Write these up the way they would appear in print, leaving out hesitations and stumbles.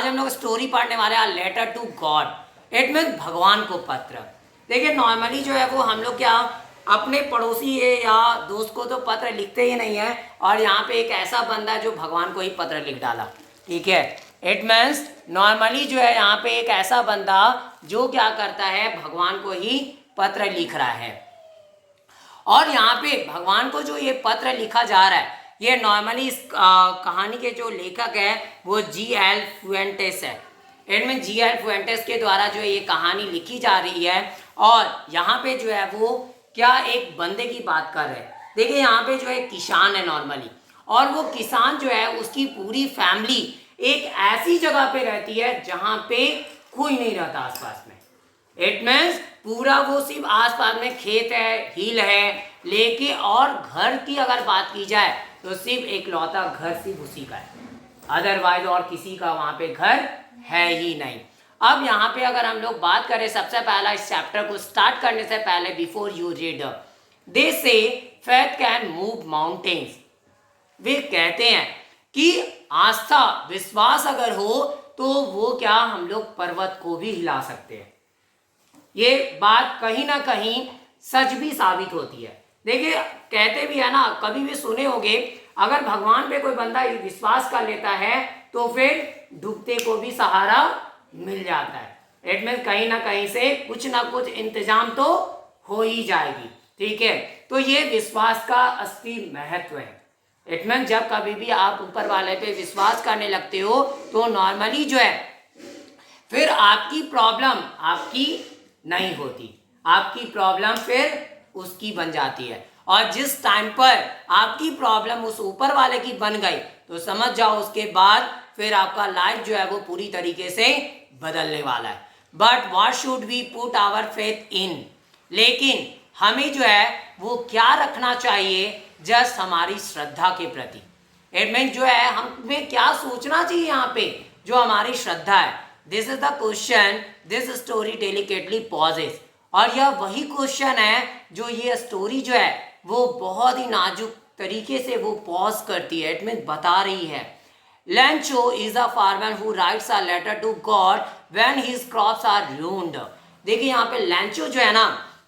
हम लोग स्टोरी पढ़ने वाले हैं letter to God. It mean भगवान को पत्र। देखिए नॉर्मली जो है वो हम लोग क्या अपने पड़ोसी है या दोस्त को तो पत्र लिखते ही नहीं है, और यहाँ पे एक ऐसा बंदा है जो भगवान को ही पत्र लिख डाला। ठीक है, इट मीन्स नॉर्मली जो है यहाँ पे एक ऐसा बंदा जो क्या करता है भगवान को ही पत्र लिख रहा है। और यहाँ पे भगवान को जो ये पत्र लिखा जा रहा है, ये नॉर्मली इस कहानी के जो लेखक है वो जी.एल. फुएंटेस है। इनमें जी.एल. फुएंटेस के द्वारा जो ये कहानी लिखी जा रही है, और यहाँ पे जो है वो क्या एक बंदे की बात कर रहे हैं। देखिए यहाँ पे जो है किसान है नॉर्मली, और वो किसान जो है उसकी पूरी फैमिली एक ऐसी जगह पे रहती है जहाँ पे कोई नहीं रहता आसपास में। इट मीन्स पूरा वो सिर्फ आसपास में खेत है, हिल है, लेके और घर की अगर बात की जाए तो सिर्फ एक लौता घर सिर्फ उसी का है, अदरवाइज और किसी का वहाँ पे घर है ही नहीं। अब यहाँ पे अगर हम लोग बात करें, सबसे पहला इस चैप्टर को स्टार्ट करने से पहले बिफोर यू रीड, दे से फेथ कैन मूव माउंटेन्स। वे कहते हैं कि आस्था विश्वास अगर हो तो वो क्या हम लोग पर्वत को भी हिला सकते हैं। ये बात कहीं ना कहीं सच भी साबित होती है। देखिए कहते भी है ना, कभी भी सुने होंगे, अगर भगवान पे कोई बंदा विश्वास कर लेता है तो फिर डूबते को भी सहारा मिल जाता है। इट मीन कहीं ना कहीं से कुछ ना कुछ इंतजाम तो हो ही जाएगी। ठीक है, तो ये विश्वास का असली महत्व है। इट मीन जब कभी भी आप ऊपर वाले पे विश्वास करने लगते हो तो नॉर्मली जो है फिर आपकी प्रॉब्लम आपकी नहीं होती, आपकी प्रॉब्लम फिर उसकी बन जाती है। और जिस टाइम पर आपकी प्रॉब्लम उस ऊपर वाले की बन गई तो समझ जाओ उसके बाद फिर आपका लाइफ जो है वो पूरी तरीके से बदलने वाला है। But what should we put our faith in, लेकिन हमें जो है वो क्या रखना चाहिए जस्ट हमारी श्रद्धा के प्रति। इट मीन जो है हमें क्या सोचना चाहिए यहाँ पे जो हमारी श्रद्धा है। This is the question this story delicately poses, और यह वही क्वेश्चन है जो ये स्टोरी जो है वो बहुत ही नाजुक तरीके से वो पॉज करती है। इट मीन बता रही है, Lencho is a farmer who writes a letter to God when his crops are ruined। देखिए यहाँ पे लैंचो जो है ना,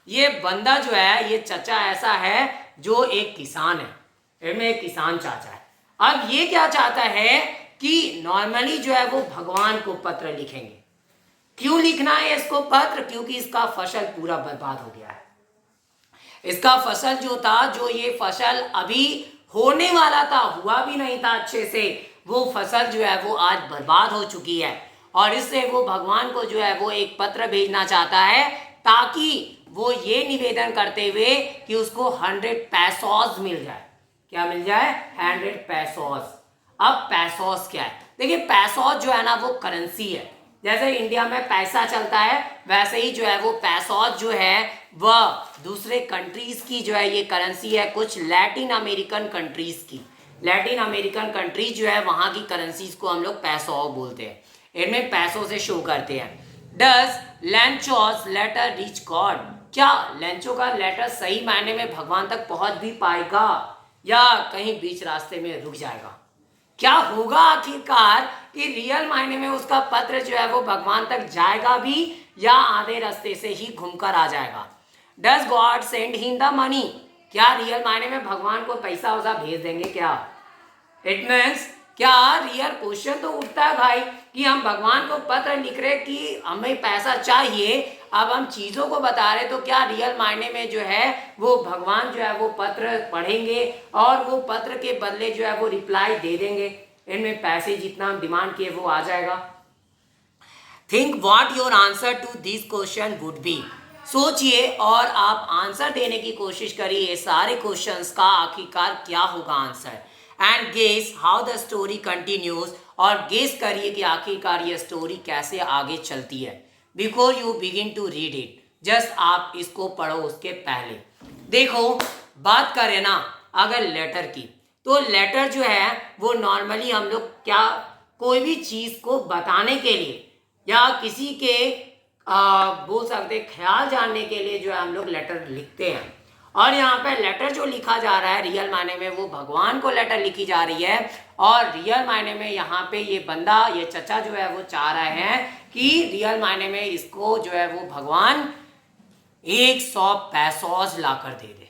ये बंदा जो है, ये चचा ऐसा है जो एक किसान है, इनमें एक किसान चाचा है। अब ये क्या चाहता है कि नॉर्मली जो है वो भगवान को पत्र लिखेंगे। क्यों लिखना है इसको पत्र? क्योंकि इसका फसल पूरा बर्बाद हो गया है। इसका फसल जो था, जो ये फसल अभी होने वाला था, हुआ भी नहीं था अच्छे से, वो फसल जो है वो आज बर्बाद हो चुकी है। और इससे वो भगवान को जो है वो एक पत्र भेजना चाहता है ताकि वो ये निवेदन करते हुए कि उसको 100 पैसोस मिल जाए। क्या मिल जाए? 100 पैसोस। अब पैसोस क्या है? देखिए पैसोस जो है ना वो करेंसी है। जैसे इंडिया में पैसा चलता है वैसे ही जो है वो पैसोस जो है वह दूसरे कंट्रीज की जो है ये करेंसी है, कुछ लैटिन अमेरिकन कंट्रीज की। लैटिन अमेरिकन कंट्रीज जो है वहाँ की करेंसीज को हम लोग पैसो बोलते हैं, इनमें पैसों से शो करते हैं। Does Lencho's letter reach God? क्या लैंचो का लेटर सही मायने में भगवान तक पहुंच भी पाएगा या कहीं बीच रास्ते में रुक जाएगा? क्या होगा आखिरकार कि रियल मायने में उसका पत्र जो है वो भगवान तक जाएगा भी या आधे रास्ते से ही घूमकर आ जाएगा? Does God send him the money? क्या रियल मायने में भगवान को पैसा वैसा भेज देंगे क्या? इट मीन्स क्या रियल क्वेश्चन तो उठता है भाई कि हम भगवान को पत्र लिख रहे कि हमें पैसा चाहिए, अब हम चीज़ों को बता रहे, तो क्या रियल मायने में जो है वो भगवान जो है वो पत्र पढ़ेंगे और वो पत्र के बदले जो है वो रिप्लाई दे देंगे? इनमें पैसे जितना हम डिमांड किए वो आ जाएगा। Think what your answer to this question would be. सोचिए और आप आंसर देने की कोशिश करिए ये सारे क्वेश्चंस का आखिरकार क्या होगा answer. And guess how the story continues, और गेस करिए कि आखिरकार ये स्टोरी कैसे आगे चलती है। Before you begin to read it, just आप इसको पढ़ो उसके पहले। देखो बात करें ना अगर लेटर की, तो लेटर जो है वो नॉर्मली हम लोग क्या कोई भी चीज़ को बताने के लिए या किसी के बोल सकते ख्याल जानने के लिए जो है हम लोग लेटर लिखते हैं। और यहाँ पे लेटर जो लिखा जा रहा है रियल माने में वो भगवान को लेटर लिखी जा रही है, और रियल मायने में यहाँ पे ये बंदा, ये चचा जो है वो चाह रहे हैं कि रियल मायने में इसको जो है वो भगवान 100 पैसोस लाकर दे दे।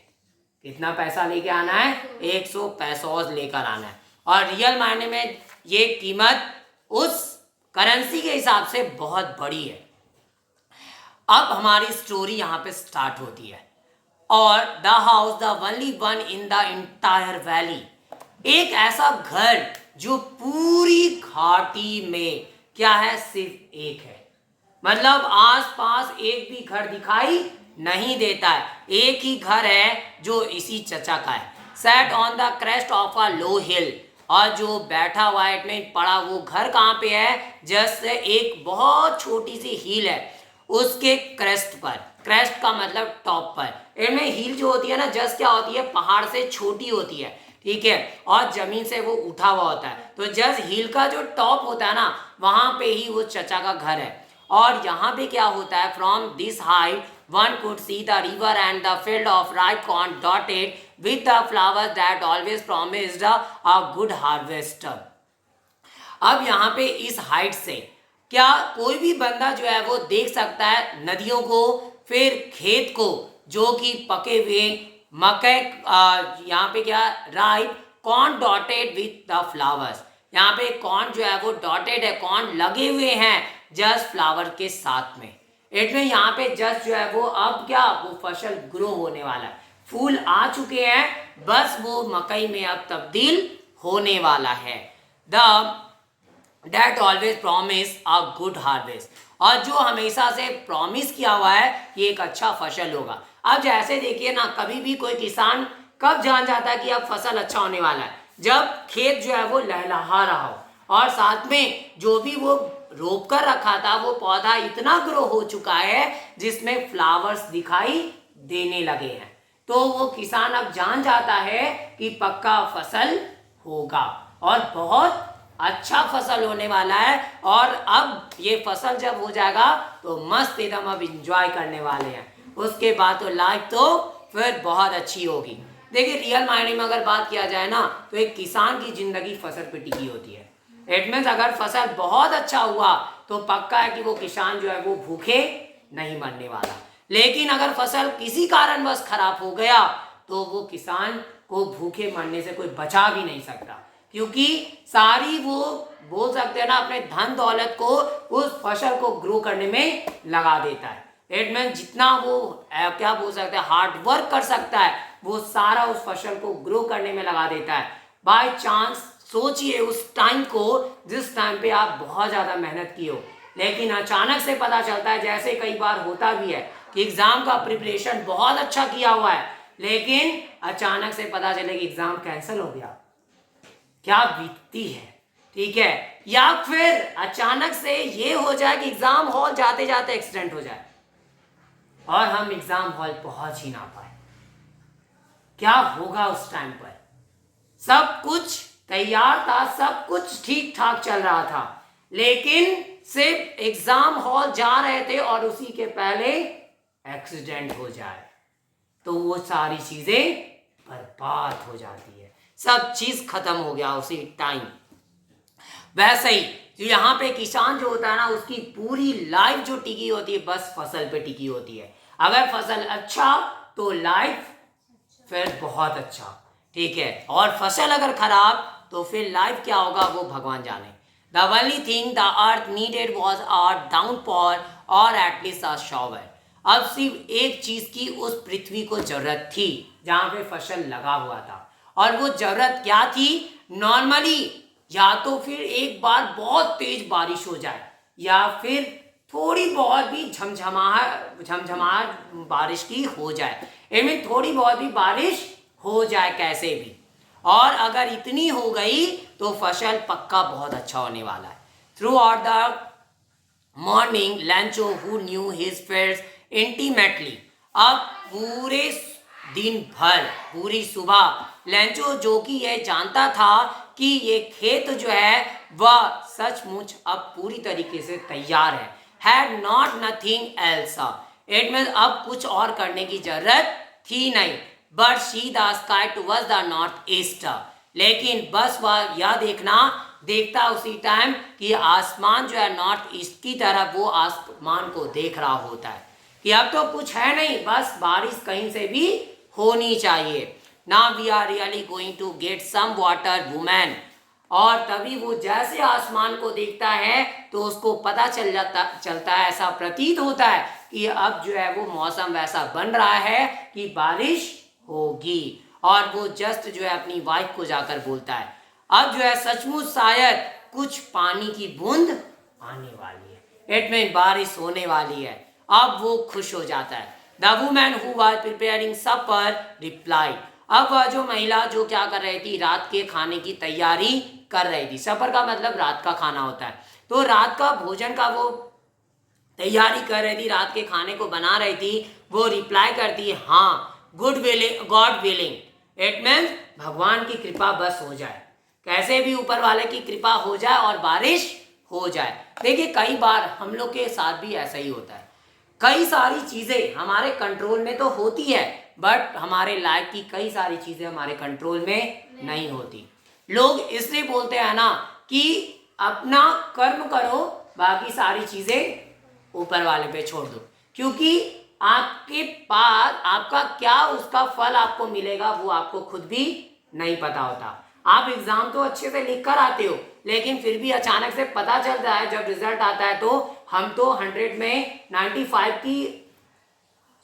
कितना पैसा लेके आना है? 100 पैसोस लेकर आना है। और रियल मायने में ये कीमत उस करेंसी के हिसाब से बहुत बड़ी है। अब हमारी स्टोरी यहाँ पे स्टार्ट होती है। और the house the only one in the entire valley, एक ऐसा घर जो पूरी घाटी में क्या है, सिर्फ एक है। मतलब आसपास एक भी घर दिखाई नहीं देता है, एक ही घर है जो इसी चचा का है। Set on the crest of a low hill, और जो बैठा हुआ है में पड़ा वो घर कहाँ पे है? जस्ट एक बहुत छोटी सी हिल है, उसके क्रेस्ट पर। क्रेस्ट का मतलब टॉप पर। इनमें हिल जो होती है ना, जस्ट क्या होती है, पहाड़ से छोटी होती है, ठीक है, और जमीन से वो उठा हुआ होता है। तो जस्ट हिल का जो टॉप होता है ना, वहां पे ही वो चचा का घर है। और यहाँ पे क्या होता है, from this height one could see the river and the field of ripe corn dotted with the flowers that always promised a good harvest. अब यहाँ पे इस हाइट से क्या कोई भी बंदा जो है वो देख सकता है नदियों को, फिर खेत को जो कि पके हुए मकई, यहाँ पे क्या ripe corn dotted with the flowers, यहाँ पे कॉर्न जो है वो डॉटेड है, कॉर्न लगे हुए हैं जस्ट फ्लावर के साथ में। इसमें यहाँ पे जस्ट जो है वो अब क्या, वो फसल ग्रो होने वाला है, फूल आ चुके हैं, बस वो मकई में अब तब्दील होने वाला है। The That always promise a good harvest, और जो हमेशा से प्रॉमिस किया हुआ है कि एक अच्छा फसल होगा। अब जैसे देखिए ना, कभी भी कोई किसान कब जान जाता है कि अब फसल अच्छा होने वाला है? जब खेत जो है वो लहलहा रहा हो और साथ में जो भी वो रोप कर रखा था वो पौधा इतना ग्रो हो चुका है जिसमें फ्लावर्स दिखाई देने लगे हैं, तो वो किसान अब जान जाता है कि पक्का फसल होगा और बहुत अच्छा फसल होने वाला है। और अब ये फसल जब हो जाएगा तो मस्त एकदम अब इंजॉय करने वाले हैं। उसके बाद तो लाइफ तो फिर बहुत अच्छी होगी। देखिए रियल मायने में अगर बात किया जाए ना, तो एक किसान की जिंदगी फसल पे टिकी होती है। इट मीन्स अगर फसल बहुत अच्छा हुआ तो पक्का है कि वो किसान जो है वो भूखे नहीं मरने वाला। लेकिन अगर फसल किसी कारणवश खराब हो गया तो वो किसान को भूखे मरने से कोई बचा भी नहीं सकता, क्योंकि सारी वो बोल सकते हैं ना अपने धन दौलत को उस फसल को ग्रो करने में लगा देता है। इट मीन जितना वो क्या बोल सकते हैं हार्ड वर्क कर सकता है वो सारा उस फसल को ग्रो करने में लगा देता है। बाय चांस सोचिए उस टाइम को जिस टाइम पे आप बहुत ज़्यादा मेहनत किए हो, लेकिन अचानक से पता चलता है, जैसे कई बार होता भी है कि एग्जाम का प्रिपरेशन बहुत अच्छा किया हुआ है लेकिन अचानक से पता चले कि एग्जाम कैंसिल हो गया, क्या बीतती है, ठीक है। या फिर अचानक से ये हो जाए कि एग्जाम हॉल जाते जाते एक्सीडेंट हो जाए और हम एग्जाम हॉल पहुंच ही ना पाए, क्या होगा उस टाइम पर? सब कुछ तैयार था, सब कुछ ठीक ठाक चल रहा था, लेकिन सिर्फ एग्जाम हॉल जा रहे थे और उसी के पहले एक्सीडेंट हो जाए तो वो सारी चीजें बर्बाद हो जाती है, सब चीज खत्म हो गया उसी टाइम। वैसे ही जो यहाँ पे किसान जो होता है ना, उसकी पूरी लाइफ जो टिकी होती है बस फसल पे टिकी होती है। अगर फसल अच्छा तो लाइफ फिर बहुत अच्छा, ठीक है, और फसल अगर खराब तो फिर लाइफ क्या होगा वो भगवान जाने। The only thing the earth needed was a downpour और एटलीस्ट अ शॉवर। अब सिर्फ एक चीज की उस पृथ्वी को जरूरत थी जहाँ पे फसल लगा हुआ था, और वो जरूरत क्या थी? नॉर्मली या तो फिर एक बार बहुत तेज बारिश हो जाए या फिर थोड़ी बहुत भी झमझमाहट बारिश की हो जाए, इनमें थोड़ी बहुत भी बारिश हो जाए कैसे भी, और अगर इतनी हो गई तो फसल पक्का बहुत अच्छा होने वाला है। Through out the morning लैंचो who knew his fields intimately, अब पूरे दिन भर पूरी सुबह लैंचो जो कि यह जानता था कि ये खेत जो है वह सचमुच अब पूरी तरीके से तैयार है, had not nothing else, it means अब कुछ और करने की जरूरत थी नहीं, but see the sky towards the north east, लेकिन बस वह यह देखता उसी टाइम कि आसमान जो है नॉर्थ ईस्ट की तरफ वो आसमान को देख रहा होता है कि अब तो कुछ है नहीं, बस बारिश कहीं से भी होनी चाहिए। Now we are really going to get some water women. और तभी वो जैसे आसमान को देखता है तो उसको पता चलता है, ऐसा प्रतीत होता है कि अब जो है वो मौसम वैसा बन रहा है कि बारिश होगी। और वो जस्ट जो है अपनी वाइफ को जाकर बोलता है अब जो है सचमुच शायद कुछ पानी की बूंद आने वाली है, इट मीन बारिश होने वाली है। अब वो खुश हो जाता है। The woman who was preparing supper replied. अब वह जो महिला जो क्या कर रही थी, रात के खाने की तैयारी कर रही थी। सफर का मतलब रात का खाना होता है, तो रात का भोजन का वो तैयारी कर रही थी, रात के खाने को बना रही थी। वो रिप्लाई करती है हाँ, good willing, God willing, it means भगवान की कृपा बस हो जाए, कैसे भी ऊपर वाले की कृपा हो जाए और बारिश हो जाए। देखिए कई बार हम लोग के साथ भी ऐसा ही होता है, कई सारी चीज़ें हमारे कंट्रोल में तो होती है बट हमारे लाइफ की कई सारी चीज़ें हमारे कंट्रोल में नहीं होती। लोग इसलिए बोलते हैं ना कि अपना कर्म करो, बाकी सारी चीज़ें ऊपर वाले पे छोड़ दो, क्योंकि आपके पास आपका क्या उसका फल आपको मिलेगा वो आपको खुद भी नहीं पता होता। आप एग्जाम तो अच्छे से लिख कर आते हो, लेकिन फिर भी अचानक से पता चलता है जब रिजल्ट आता है तो हम तो 100 में 95 की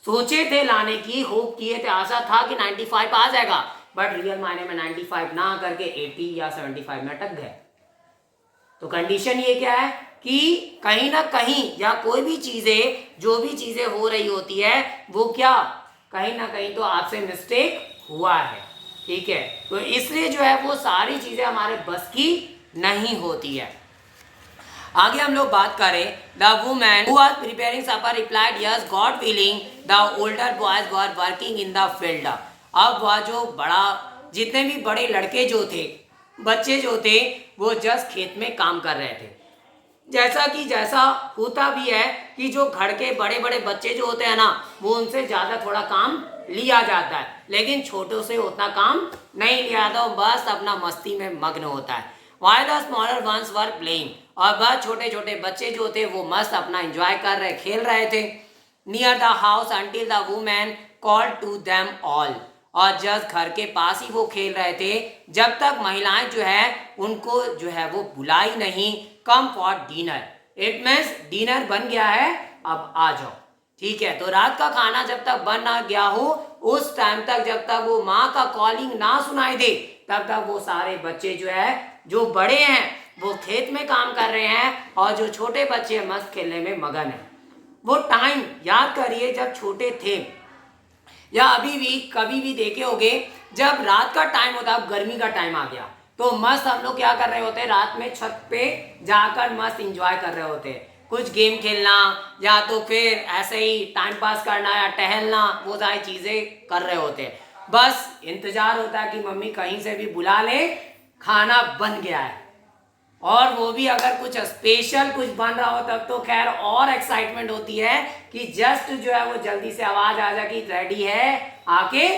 सोचे थे लाने की, होप किए थे, आशा था कि 95 आ जाएगा, बट रियल मायने में 95 ना करके 80 या 75 में अटक गए। तो कंडीशन ये क्या है कि कहीं ना कहीं या कोई भी चीजें जो भी चीजें हो रही होती है वो क्या कहीं ना कहीं तो आपसे मिस्टेक हुआ है, ठीक है। तो इसलिए जो है वो सारी चीजें हमारे बस की नहीं होती है। आगे हम लोग बात करें, the woman who was preparing supper replied yes God willing, the older boys were working in the field. अब वह जो बड़ा जितने भी बड़े लड़के जो थे, बच्चे जो थे, वो जस्ट खेत में काम कर रहे थे। जैसा होता भी है कि जो घर के बड़े बड़े बच्चे जो होते हैं ना, वो उनसे ज़्यादा थोड़ा काम लिया जाता है, लेकिन छोटों से उतना काम नहीं लिया जाता, बस अपना मस्ती में मग्न होता है। Why the smaller ones were playing, और बस छोटे छोटे बच्चे जो थे वो मस्त अपना एंजॉय कर रहे, खेल रहे थे। Near the house until the women call to them all, और जस्ट घर के पास ही वो खेल रहे थे जब तक महिलाएं जो है उनको जो है वो बुलाई नहीं, come for dinner, it means dinner बन गया है अब आ जाओ, ठीक है। तो रात का खाना जब तक बन ना गया हो उस टाइम तक, जब तक वो माँ का कॉलिंग ना सुनाई दे, तब तक वो सारे बच्चे जो है जो बड़े हैं वो खेत में काम कर रहे हैं और जो छोटे बच्चे मस्त खेलने में मगन है। वो टाइम याद करिए जब छोटे थे या अभी भी कभी भी देखे होंगे, जब रात का टाइम होता है, गर्मी का टाइम आ गया तो मस्त हम लोग क्या कर रहे होते हैं, रात में छत पे जाकर मस्त एंजॉय कर रहे होते हैं, कुछ गेम खेलना या तो फिर ऐसे ही टाइम पास करना या टहलना, वो सारी चीज़ें कर रहे होते हैं। बस इंतजार होता है कि मम्मी कहीं से भी बुला ले, खाना बन गया है, और वो भी अगर कुछ स्पेशल कुछ बन रहा हो तब तो खैर और एक्साइटमेंट होती है कि जस्ट जो है वो जल्दी से आवाज आ जाए कि रेडी है, आके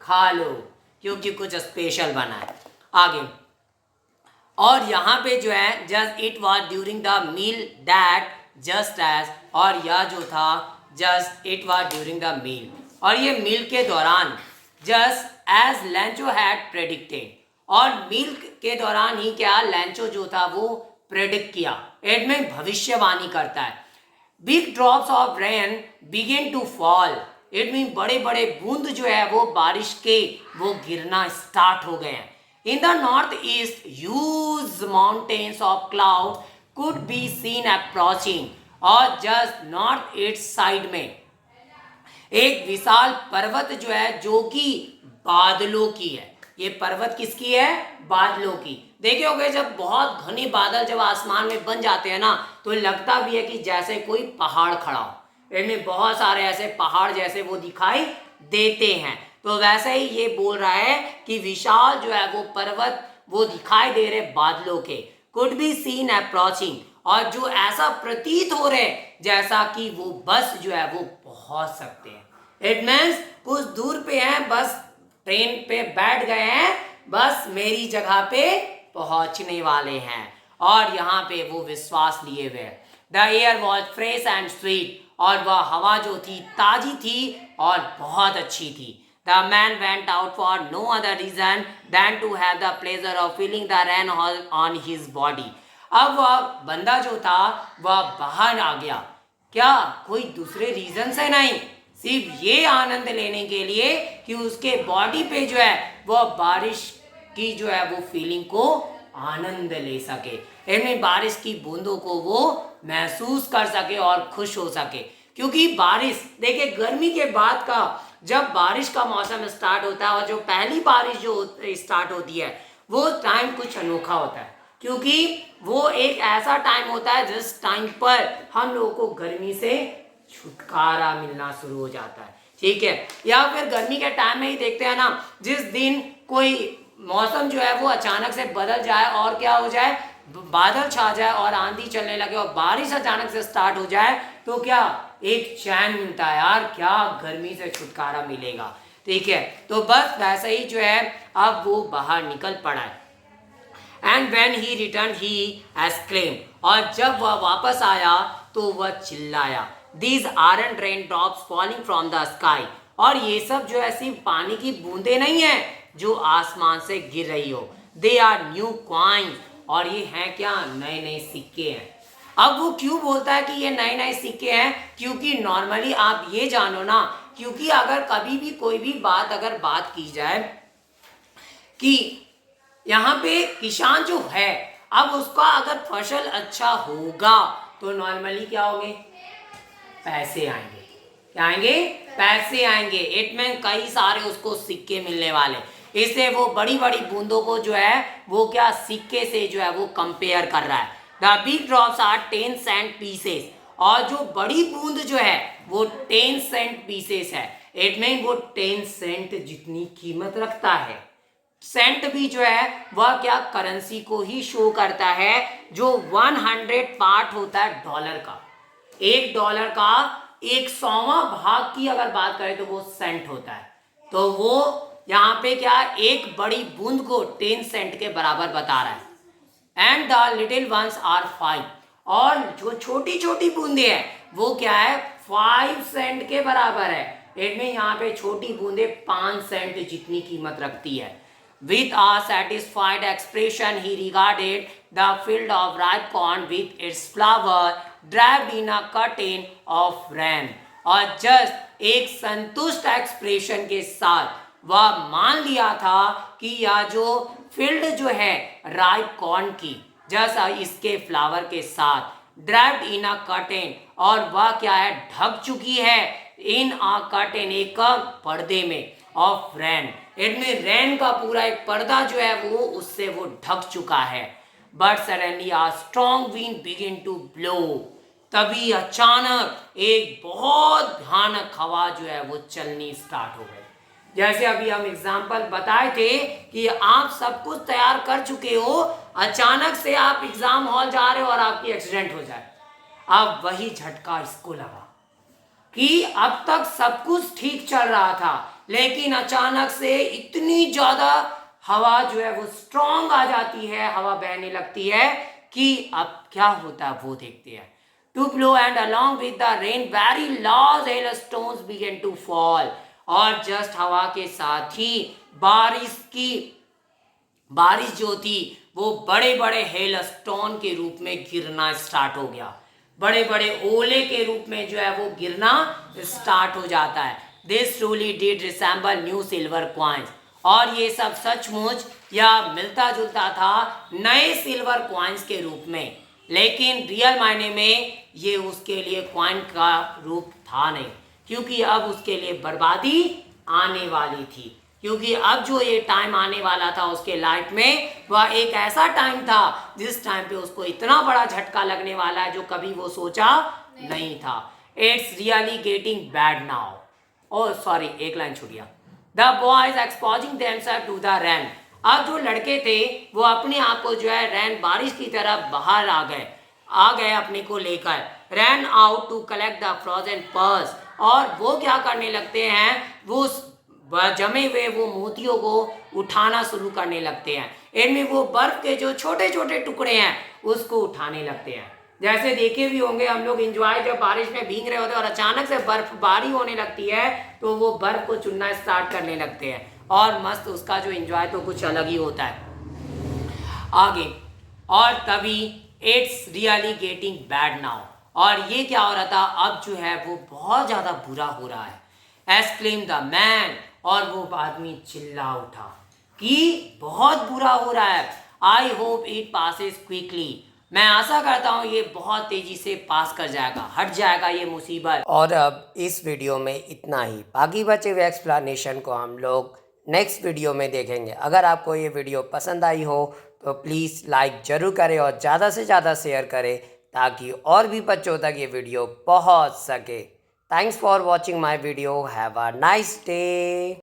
खा लो, क्योंकि कुछ स्पेशल बना है। आगे और यहाँ पे जो है just it was during the meal that just as, और यह जो था just it was during the meal, और ये मील के दौरान just as Lencho had predicted, और मील के दौरान ही क्या लैंचो जो था वो प्रेडिक्ट किया, इट में भविष्यवाणी करता है। Big drops of rain begin to fall, it mean बड़े बड़े बूंद जो है वो बारिश के वो गिरना स्टार्ट हो गए हैं। In the north east huge mountains of cloud could be seen approaching, और जस्ट नॉर्थ ईस्ट साइड में एक विशाल पर्वत जो है जो कि बादलों की है। ये पर्वत किसकी है? बादलों की। देखे होंगे जब बहुत घने बादल जब आसमान में बन जाते हैं ना तो लगता भी है कि जैसे कोई पहाड़ खड़ा हो, इनमें बहुत सारे ऐसे पहाड़ जैसे वो दिखाई देते हैं। तो वैसे ही ये बोल रहा है कि विशाल जो है वो पर्वत वो दिखाई दे रहे बादलों के, कुड बी सीन अप्रोचिंग, और जो ऐसा प्रतीत हो रहे जैसा कि वो बस जो है वो पहुंच सकते हैं। इट मीन्स कुछ दूर पे हैं, बस ट्रेन पे बैठ गए हैं बस मेरी जगह पे पहुंचने वाले हैं। और यहाँ पे वो विश्वास लिए हुए। The air was fresh and sweet, और वह हवा जो थी ताजी थी और बहुत अच्छी थी। The man went out for no other reason than to have the pleasure of feeling the rain on his body. अब वह बंदा जो था वह बाहर आ गया, क्या कोई दूसरे रीजन से नहीं, सिर्फ ये आनंद लेने के लिए कि उसके बॉडी पे जो है वह बारिश की जो है वो फीलिंग को आनंद ले सके, यानी बारिश की बूंदों को वो महसूस कर सके और खुश हो सके। क्योंकि बारिश देखिए, गर्मी के बाद का जब बारिश का मौसम स्टार्ट होता है और जो पहली बारिश जो स्टार्ट होती है वो टाइम कुछ अनोखा होता है, क्योंकि वो एक ऐसा टाइम होता है जिस टाइम पर हम लोगों को गर्मी से छुटकारा मिलना शुरू हो जाता है। ठीक है, या फिर गर्मी के टाइम में ही देखते हैं ना, जिस दिन कोई मौसम जो है वो अचानक से बदल जाए और क्या हो जाए, बादल छा जाए और आंधी चलने लगे और बारिश अचानक से स्टार्ट हो जाए, तो क्या एक चैन मिलता है यार, क्या गर्मी से छुटकारा मिलेगा। ठीक है, तो बस वैसे ही जो है अब वो बाहर निकल पड़ा है। And when he return he exclaim, और जब वह वापस आया तो वह चिल्लाया, these aren't rain drops falling from the sky, और ये सब जो है सिर्फ पानी की बूंदे नहीं है जो आसमान से गिर रही हो, दे आर न्यू कॉइन्स, और ये हैं क्या, नए नए सिक्के हैं। अब वो क्यों बोलता है कि ये नए नए सिक्के हैं, क्योंकि नॉर्मली आप ये जानो ना, क्योंकि अगर कभी भी कोई भी बात की जाए कि यहाँ पे किसान जो है अब उसका अगर फसल अच्छा होगा तो नॉर्मली क्या होंगे, पैसे आएंगे। क्या आएंगे, पैसे आएंगे। इट मीन कई सारे उसको सिक्के मिलने वाले। इससे वो बड़ी बड़ी बूंदों को जो है वो क्या सिक्के से जो है वो कंपेयर कर रहा है। The big drops are 10 cent pieces, और जो बड़ी बूंद जो है वो 10 सेंट पीसेस है। इट मीन वो 10 सेंट जितनी कीमत रखता है। सेंट भी जो है वह क्या करेंसी को ही शो करता है, जो 100 पार्ट होता है डॉलर का। $1 का 100वां भाग की अगर बात करें तो वो सेंट होता है। तो वो यहाँ पे क्या एक बड़ी बूंद को 10 सेंट के बराबर बता रहा है। And the little ones are 5, और जो छोटी छोटी बूंदे हैं वो क्या है 5 सेंट के बराबर है। इनमें यहाँ पे छोटी बूंदे 5 सेंट जितनी कीमत रखती है। With a satisfied expression he regarded the field of ripe corn with its flower draped in a curtain of rain, और जस्ट एक संतुष्ट एक्सप्रेशन के साथ वह मान लिया था कि यह जो फील्ड जो है राइप कॉर्न की, जैसा इसके फ्लावर के साथ ड्रैप्ड इन अ कर्टेन, और वह क्या है ढक चुकी है इन अ कर्टेन एक पर्दे में ऑफ रेन। इनमें रेन का पूरा एक पर्दा जो है वो उससे वो ढक चुका है। But suddenly a strong wind begin to blow, तभी अचानक एक बहुत भयानक हवा जो है वो चलनी स्टार्ट हो गई। जैसे अभी हम एग्जाम्पल बताए थे कि आप सब कुछ तैयार कर चुके हो, अचानक से आप एग्जाम हॉल जा रहे हो और आपकी एक्सीडेंट हो जाए। अब वही झटका इसको लगा कि अब तक सब कुछ ठीक चल रहा था, लेकिन अचानक से इतनी ज्यादा हवा जो है वो स्ट्रॉन्ग आ जाती है, हवा बहने लगती है कि अब क्या होता है वो देखते हैं। To blow and along with the rain very large hailstones began to fall, और जस्ट हवा के साथ ही बारिश जो थी वो बड़े बड़े हेलस्टोन के रूप में गिरना स्टार्ट हो गया। बड़े बड़े ओले के रूप में जो है वो गिरना स्टार्ट हो जाता है। This truly did resemble new silver coins, और ये सब सचमुच या मिलता जुलता था नए सिल्वर कॉइन्स के रूप में, लेकिन रियल मायने में ये उसके लिए कॉइन का रूप था नहीं, क्योंकि अब उसके लिए बर्बादी आने वाली थी। क्योंकि अब जो ये टाइम आने वाला था उसके लाइफ में, वह एक ऐसा टाइम था जिस टाइम पे उसको इतना बड़ा झटका लगने वाला है जो कभी वो सोचा नहीं था। It's really getting bad now. Oh sorry, एक लाइन छूट गया। The boys exposing themselves to the rain, अब जो लड़के थे वो अपने आप को जो है रैन बारिश की तरफ बाहर आ गए अपने को लेकर। Ran out to collect the frozen pearls, और वो क्या करने लगते हैं, वो जमे हुए वो मोतियों को उठाना शुरू करने लगते हैं। इनमें वो बर्फ के जो छोटे छोटे टुकड़े हैं उसको उठाने लगते हैं। जैसे देखे भी होंगे हम लोग एंजॉय, जब बारिश में भीग रहे होते हैं और अचानक से बर्फबारी होने लगती है तो वो बर्फ को चुनना स्टार्ट करने लगते हैं और मस्त उसका जो एंजॉय तो कुछ अलग ही होता है। आगे, और तभी it's really getting bad now, और ये क्या हो रहा था, अब जो है वो बहुत ज़्यादा बुरा हो रहा है। एक्सक्लेम द मैन, और वो आदमी चिल्ला उठा कि बहुत बुरा हो रहा है। I hope it passes quickly, मैं आशा करता हूँ ये बहुत तेज़ी से पास कर जाएगा, हट जाएगा ये मुसीबत। और अब इस वीडियो में इतना ही, बाकी बचे हुए एक्सप्लेनेशन को हम लोग नेक्स्ट वीडियो में देखेंगे। अगर आपको ये वीडियो पसंद आई हो तो प्लीज़ लाइक ज़रूर करें और ज़्यादा से ज़्यादा शेयर करें ताकि और भी बच्चों तक ये वीडियो पहुंच सके। Thanks for watching my video. Have a nice day.